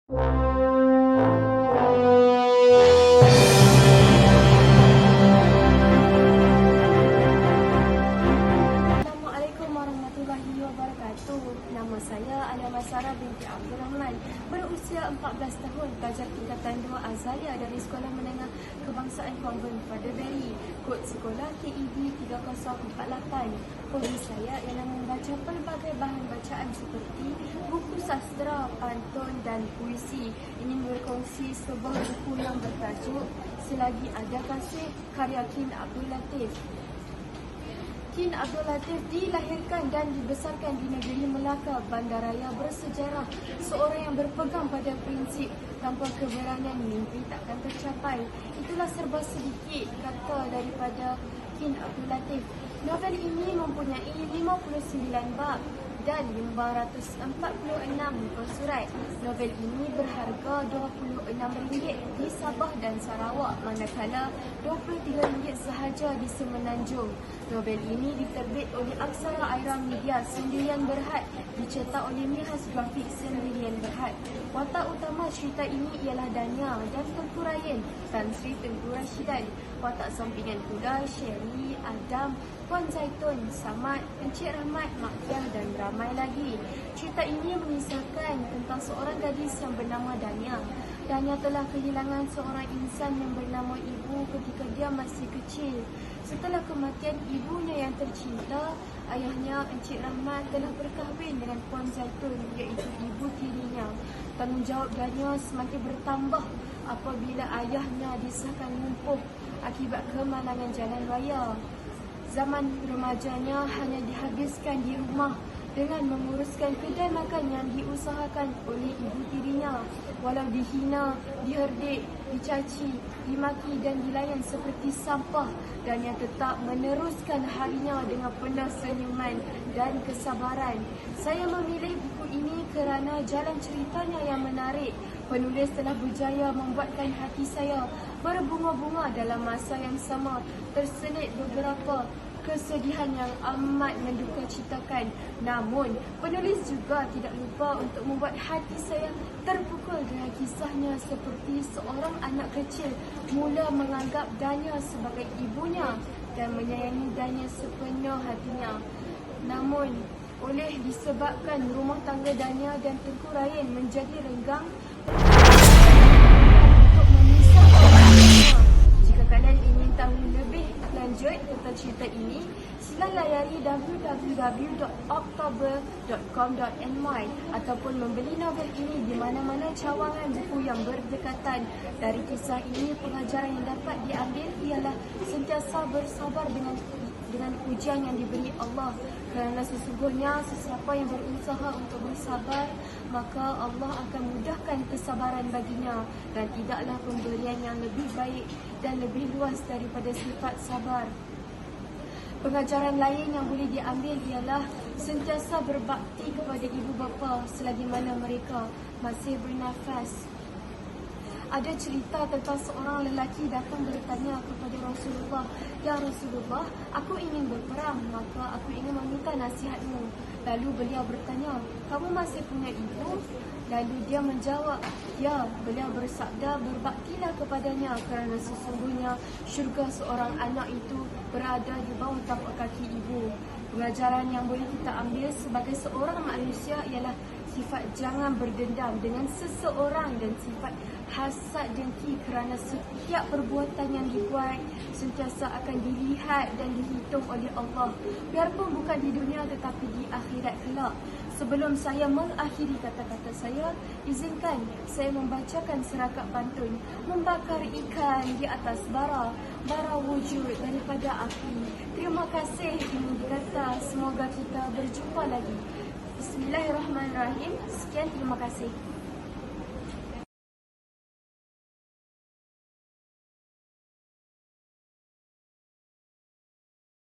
Assalamualaikum warahmatullahi wabarakatuh. Nama saya Alama Sarah binti Abdul Rahman. Berusia 14 tahun, pelajar tingkatan 2 Azalia dari Sekolah Menengah Kebangsaan Konvent Fatherberry. Kod sekolah KEB 3048. Hobi saya ialah membaca pelbagai bahan bacaan seperti buku sastra, pantun dan puisi. Ingin berkongsi sebuah buku yang bertajuk Selagi Ada Kasih karya Kin Abdul Latif. Kin Abdul Latif dilahirkan dan dibesarkan di negeri Melaka, bandaraya bersejarah. Seorang yang berpegang pada prinsip tanpa keberanian mimpi takkan tercapai. Itulah serba sedikit kata daripada Kin Abdul Latif. Novel ini mempunyai 59 bab dan 546 muka surat. Novel ini berharga RM26 di Sabah dan Sarawak, manakala RM23 sahaja di Semenanjung. Novel ini diterbit oleh Aksara Aira Media Sendirian Berhad, dicetak oleh Mihas Grafik Sendirian Berhad. Watak utama cerita ini ialah Dania dan Tengku Ryan, Tan Sri Tengku Rashidan. Watak sampingan pula Sherry, Adam, Puan Zaitun, Samad, Encik Rahmat, Makiah dan ramai lagi. Cerita ini mengisahkan tentang seorang gadis yang bernama Dania. Dania telah kehilangan seorang insan yang bernama ibu ketika dia masih kecil. Setelah kematian ibunya yang tercinta, ayahnya Encik Rahmat telah berkahwin dengan Puan Zaitun, iaitu ibu tirinya. Tanggungjawab Dania semakin bertambah apabila ayahnya disahkan lumpuh akibat kemalangan jalan raya. Zaman remajanya hanya dihabiskan di rumah dengan menguruskan kedai makan yang diusahakan oleh ibu tirinya. Walau dihina, diherdik, dicaci, dimaki dan dilayan seperti sampah, dan yang tetap meneruskan harinya dengan penuh senyuman dan kesabaran. Saya memilih buku ini kerana jalan ceritanya yang menarik. Penulis telah berjaya membuatkan hati saya berbunga-bunga dalam masa yang sama, terselit beberapa kesedihan yang amat mendukacitakan. Namun, penulis juga tidak lupa untuk membuat hati saya terpukul dengan kisahnya, seperti seorang anak kecil mula menganggap Dania sebagai ibunya dan menyayangi Dania sepenuh hatinya. Namun, oleh disebabkan rumah tangga Dania dan Tengku Ryan menjadi renggang, untuk memisahkan mereka. Jika kalian ingin tahu lebih lanjut tentang cerita ini, sila layari www.oktober.com.my ataupun membeli novel ini di mana-mana cawangan buku yang berdekatan. Dari kisah ini, pengajaran yang dapat diambil ialah sentiasa bersabar dengan ujian yang diberi Allah, kerana sesungguhnya sesiapa yang berusaha untuk bersabar, maka Allah akan mudahkan kesabaran baginya, dan tidaklah pemberian yang lebih baik dan lebih luas daripada sifat sabar. Pengajaran lain yang boleh diambil ialah sentiasa berbakti kepada ibu bapa selagi mana mereka masih bernafas. Ada cerita tentang seorang lelaki datang bertanya kepada Rasulullah, "Ya Rasulullah, aku ingin berperang, maka aku ingin meminta nasihatmu." Lalu beliau bertanya, "Kamu masih punya ibu?" Lalu dia menjawab, "Ya." Beliau bersabda, "Berbaktilah kepadanya, kerana sesungguhnya syurga seorang anak itu berada di bawah tapak kaki ibu." Pengajaran yang boleh kita ambil sebagai seorang manusia ialah sifat jangan berdendam dengan seseorang dan sifat hasad dengki, kerana setiap perbuatan yang dibuat sentiasa akan dilihat dan dihitung oleh Allah, biarpun bukan di dunia tetapi di akhirat kelak. Sebelum saya mengakhiri kata-kata saya, izinkan saya membacakan serakat pantun membakar ikan di atas bara wujud daripada api. Terima kasih ingin dikata, semoga kita berjumpa lagi. Bismillahirrahmanirrahim. Sekian, terima kasih.